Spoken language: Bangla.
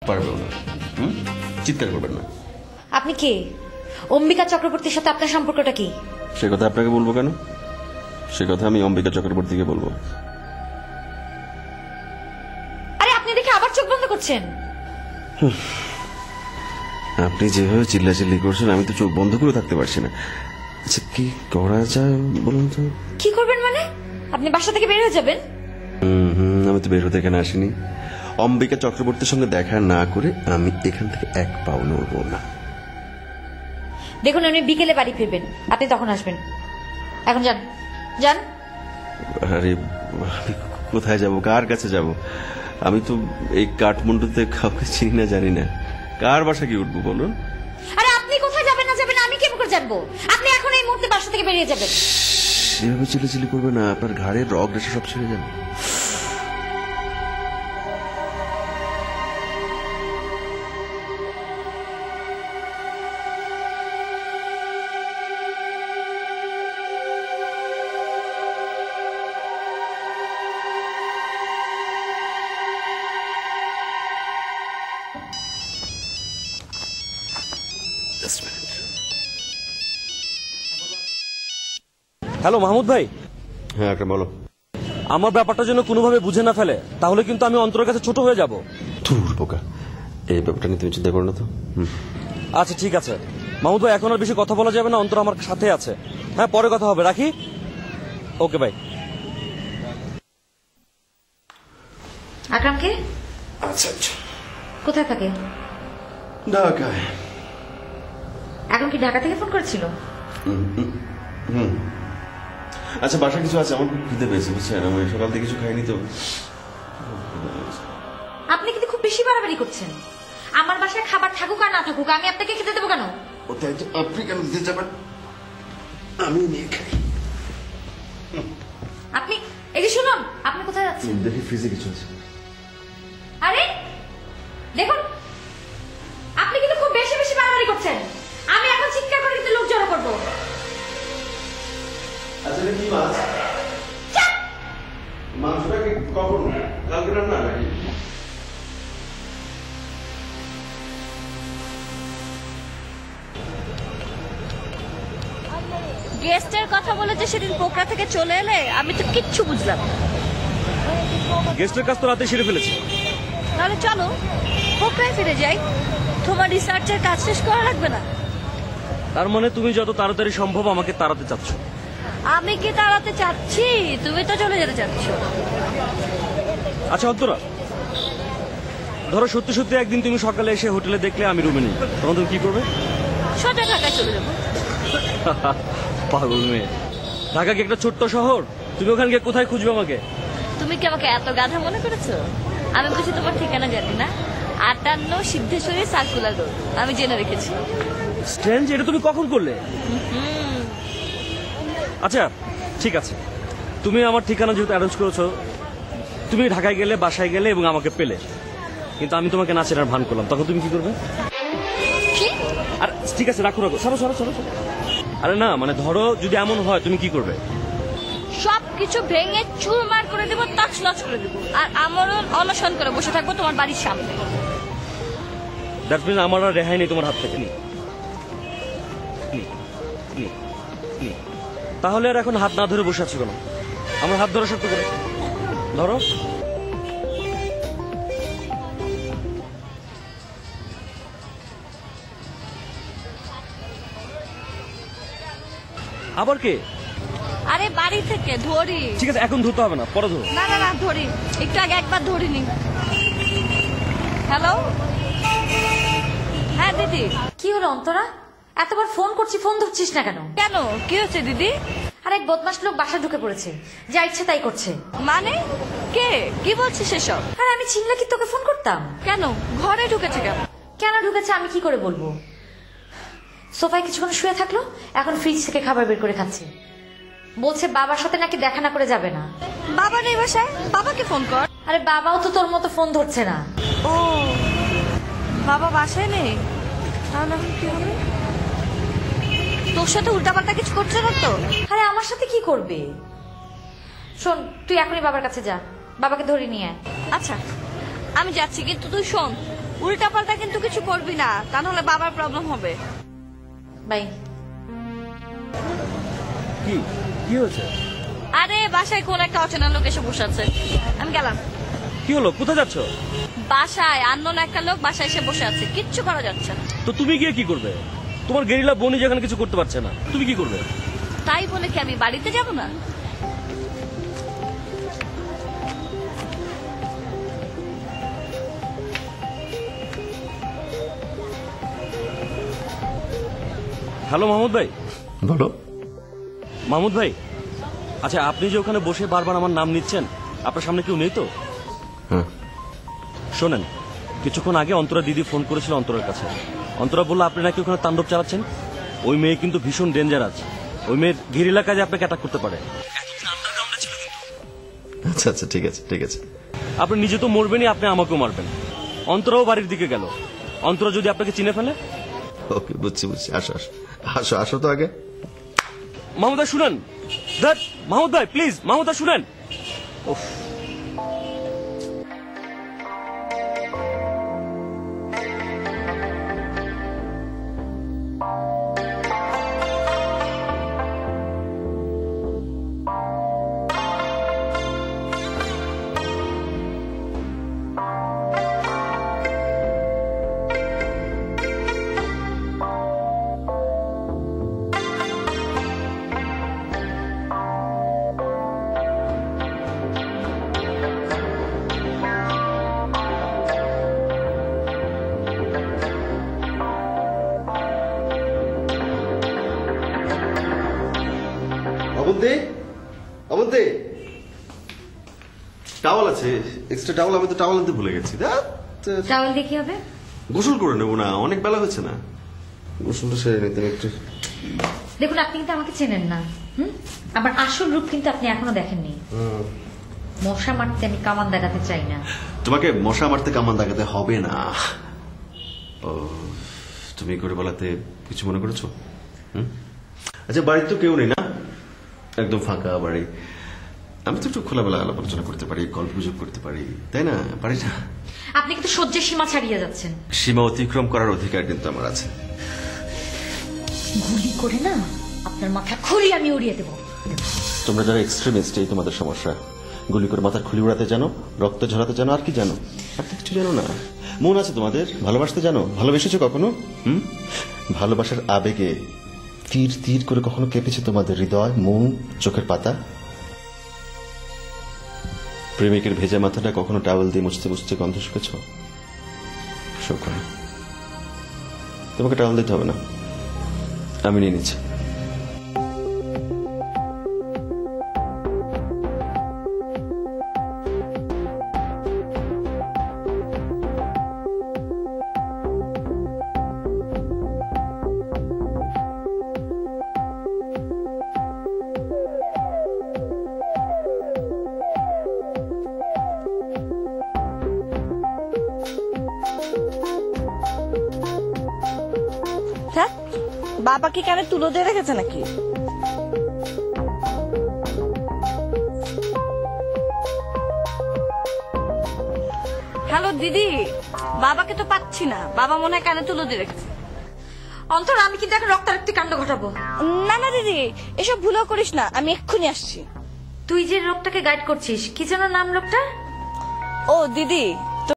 পারবেও না। চিৎকার করবেন না। আপনি কে? অম্বিকা চক্রবর্তীর সাথে আপনার সম্পর্কটা কি? সে কথা আপনাকে বলবো কেন? সে কথা আমি অম্বিকা চক্রবর্তীকে বলবো। আরে আপনি দেখে আবার চোখ বন্ধ করছেন। আপনি যেভাবে চিল্লাচিল্লি করছেন আমি তো চোখ বন্ধ করে থাকতে পারছি না। আচ্ছা কি করা যায় বলুন তো? কি করবেন মানে? আপনি বাসা থেকে বের হয়ে যাবেন? আমি তো বের হতে এখানে আসিনি। অম্বিকা চক্রবর্তীর সঙ্গে দেখা না করে আমি এখান থেকে এক পাও নড়বো না। দেখুন উনি বিকেলে বাড়ি ফিরবেন, আপনি তখন আসবেন। এখন যান যান। আরে আমি কোথায় যাব, কার কাছে যাব? আমি তো এই কাঠমান্ডুতে কাউকে চিনি না, জানি না। কার বাসা কি উঠবো বলুন? আরে আপনি কোথায় যাবেন না যাবেন আমি কেমন করে জানবো? আপনি এখন এই মুহূর্তে বাসা থেকে বেরিয়ে যাবেন। এভাবে চিল্লাচিল্লি করবে না, আপনার ঘাড়ের রগ রেশে সব ছেড়ে যাবে। হ্যালো মাহমুদ ভাই, হ্যাঁ একটা বলো। আমার ব্যাপারটা যেন কোনোভাবে বুঝে না ফেলে, তাহলে কিন্তু আমি অন্তরের কাছে ছোট হয়ে যাব। ধুর বোকা, এই ব্যাপারটা নিয়ে তুমি চিন্তা করো না তো। আচ্ছা ঠিক আছে মাহমুদ ভাই, এখন আর বেশি কথা বলা যাবে না, অন্তর আমার সাথে আছে। হ্যাঁ পরে কথা হবে, রাখি। ওকে ভাই। আকরামকে আচ্ছা আচ্ছা, কোথায় থাকে? ঢাকায়। এখন কি ঢাকা থেকে ফোন করেছিল? আচ্ছা বাসা কিছু আছে, আমার খুব খিদে পেয়েছে বুঝছেন, আমি সকাল থেকে কিছু খাইনি তো। আপনি কিন্তু খুব বেশি বাড়াবাড়ি করছেন। আমার বাসায় খাবার থাকুক আর না থাকুক আমি আপনাকে খেতে দেবো কেন? ও তাই তো, আপনি কেন দিতে যাবেন? আমি নিয়ে খাই। আপনি এই যে শুনুন, আপনি কোথায় যাচ্ছেন? দেখি ফ্রিজে কিছু আছে। আরে দেখুন, আপনি কিন্তু খুব বেশি বেশি বাড়াবাড়ি করছেন। আমি এখন চিৎকার করে কিন্তু লোক জড়ো করবো। আচ্ছা কি মাছ? মাংসটা কি কখন? কালকে রান্না নাকি? গেস্টের কথা বলে যে সেদিন পোকরা থেকে চলে এলে, আমি তো কিচ্ছু বুঝলাম না। গেস্টের কাজ তো রাতে সেরে ফেলেছি। তাহলে চলো পোকরায় ফিরে যাই, তোমার রিসার্চের কাজ শেষ করা লাগবে না। তার মানে তুমি যত তাড়াতাড়ি সম্ভব আমাকে তাড়াতে চাচ্ছ? আমি কি তাড়াতে চাচ্ছি? তুমি তো চলে যেতে চাচ্ছ। আচ্ছা অন্তরা, ধরো সত্যি সত্যি একদিন তুমি সকালে এসে হোটেলে দেখলে আমি রুমে নেই, তখন তুমি কি করবে? সোজা ঢাকায় চলে যাবো। পাগল মেয়ে, ঢাকা কি একটা ছোট্ট শহর? তুমি ওখানে গিয়ে কোথায় খুঁজবে আমাকে? তুমি কি আমাকে এত গাধা মনে করেছো? আমি বুঝি তোমার ঠিকানা জানি না? 58 সিদ্ধেশ্বরী সার্কুলার রোড, আমি জেনে রেখেছি। স্ট্রেঞ্জ, এটা তুমি কখন করলে? আচ্ছা ঠিক আছে, তুমি আমার ঠিকানা যেহেতু অ্যারেঞ্জ করেছো, তুমি ঢাকায় গেলে, বাসায় গেলে এবং আমাকে পেলে, কিন্তু আমি তোমাকে না চেনার ভান করলাম, তখন তুমি কি করবে? কি? আর ঠিক আছে রাখো রাখো, সরো সরো সরো সরো। আরে না মানে ধরো যদি এমন হয়, তুমি কি করবে? সবকিছু ভেঙে চুরমার করে দেবো, তছনছ করে দেবো, আর আমারও অনশন করে বসে থাকবো তোমার বাড়ির সামনে। দ্যাট মিনস আমার আর রেহাই নেই তোমার হাত থেকে। তাহলে আর এখন হাত না ধরে বসে আছো কেন? আমার হাত ধরো শক্ত করে, ধরো। আবার কে? আরে বাড়ি থেকে ধরি। ঠিক আছে এখন ধরতে হবে না, পরে ধরো। না না না ধরি, একটু আগে একবার ধরিনি। হ্যালো, হ্যাঁ দিদি। কি হলো অন্তরা, এতবার ফোন করছি, ফোন ধরছিস না কেন? কেন, কি হচ্ছে দিদি? আর এক বদমাশ লোক বাসায় ঢুকে পড়েছে, যা ইচ্ছে তাই করছে। মানে কে, কি বলছিস সেসব? আর আমি চিনলে কি তোকে ফোন করতাম? কেন ঘরে ঢুকেছে কেন? কেন ঢুকেছে আমি কি করে বলবো? সোফায় কিছুক্ষণ শুয়ে থাকলো, এখন ফ্রিজ থেকে খাবার বের করে খাচ্ছে। বলছে বাবার সাথে নাকি দেখা না করে যাবে না। বাবা নেই বাসায়, বাবাকে ফোন কর। আরে বাবাও তো তোর মতো ফোন ধরছে না। ও বাবা বাসায় নেই, তাহলে এখন কি হবে? তোর সাথে উল্টাপাল্টা কিছু করছে না তো? আরে আমার সাথে কি করবে? শোন, তুই এখনই বাবার কাছে যা, বাবাকে ধরে নিয়ে আয়। আচ্ছা আমি যাচ্ছি, কিন্তু তুই শোন, উল্টাপাল্টা কিন্তু কিছু করবি না, তা নাহলে বাবার প্রবলেম হবে। বাই। কি কি হয়েছে? আরে বাসায় কোন একটা অচেনা লোক এসে বসে আছে, আমি গেলাম। কি হলো, কোথায় যাচ্ছ? বাসায় আননোন একটা লোক বাসায় এসে বসে আছে, কিচ্ছু করা যাচ্ছে না। তো তুমি গিয়ে কি করবে? তোমার গেরিলা বনি যেখানে কিছু করতে পারছে না, তুমি কি করবে? তাই বলে কি আমি বাড়িতে যাব না? হ্যালো মাহমুদ ভাই। বলো। মাহমুদ ভাই, আচ্ছা আপনি যে ওখানে বসে বারবার আমার নাম নিচ্ছেন, আপনার সামনে কেউ নেই তো? হ্যাঁ। শোনেন, কিছুক্ষণ আগে অন্তরা দিদি ফোন করেছিল অন্তরার কাছে। অন্তরা বললো আপনি নাকি ওখানে তাণ্ডব চালাচ্ছেন। ওই মেয়ে কিন্তু ভীষণ ডেঞ্জার আছে, ওই মেয়ের গেরিলা কাজে আপনাকে অ্যাটাক করতে পারে। আচ্ছা আচ্ছা, ঠিক আছে ঠিক আছে। আপনি নিজে তো মরবেনই, আপনি আমাকেও মারবেন। অন্তরাও বাড়ির দিকে গেল। অন্তরা যদি আপনাকে চিনে ফেলে? ওকে, বুঝছি বুঝছি, আসো আসো আসো আসো তো আগে। মাহমুদ ভাই শুনেন, মাহমুদ ভাই প্লিজ, মাহমুদ ভাই শুনেন। উফ। অবন্তি, অবন্তি, টাওয়াল আছে, এক্সট্রা টাওয়াল। আমি তো টাওয়াল আনতে ভুলে গেছি। টাওয়াল দিয়ে কি হবে? গোসল করে নেবো না, অনেক বেলা হয়েছে না? গোসলটা সেরে নিতে একটু। দেখুন, আপনি কিন্তু আমাকে চেনেন না। আমার আসল রূপ কিন্তু আপনি এখনো দেখেননি। মশা মারতে আমি কামান দেখাতে চাই না। তোমাকে মশা মারতে কামান দাগাতে হবে না। ও, তুমি করে বলাতে কিছু মনে করেছো? আচ্ছা, বাড়িতে তো কেউ নেই না, একদম ফাঁকা বাড়ি। আমি তো একটু খোলামেলা আলাপ আলোচনা করতে পারি, গল্প গুজব করতে পারি, তাই না? পারি না? আপনি কিন্তু সহ্যের সীমা ছাড়িয়ে যাচ্ছেন। সীমা অতিক্রম করার অধিকার কিন্তু আমার আছে। গুলি করে না আপনার মাথা খুলি আমি উড়িয়ে দেবো। তোমরা যারা এক্সট্রিমিস্ট, এই তোমাদের সমস্যা। গুলি করে মাথার খুলি উড়াতে জানো, রক্ত ঝরাতে জানো, আর কি জানো? আর তো কিছু জানো না। মন আছে তোমাদের? ভালোবাসতে জানো? ভালোবেসেছো কখনো? ভালোবাসার আবেগে তীর তীর করে কখনো কেঁপেছে তোমাদের হৃদয়, মন, চোখের পাতা? প্রেমিকের ভেজা মাথাটা কখনো টাওয়েল দিয়ে মুছতে মুছতে গন্ধ শুকেছ? তোমাকে টাওয়েল দিতে হবে না, আমি নিয়ে নিচ্ছি। হ্যাঁ, বাবা কি কানে তুলো দিয়ে রেখেছে নাকি? হ্যালো দিদি, বাবাকে তো পাচ্ছি না। বাবা মনে হয় কানে তুলো দিয়ে রেখেছে। অন্তর, আমি কিন্তু এখন রক্তারক্তি কাণ্ড ঘটাবো। না না দিদি, এসব ভুলও করিস না, আমি এক্ষুনি আসছি। তুই যে লোকটাকে গাইড করছিস, কি যেন নাম লোকটা? ও দিদি,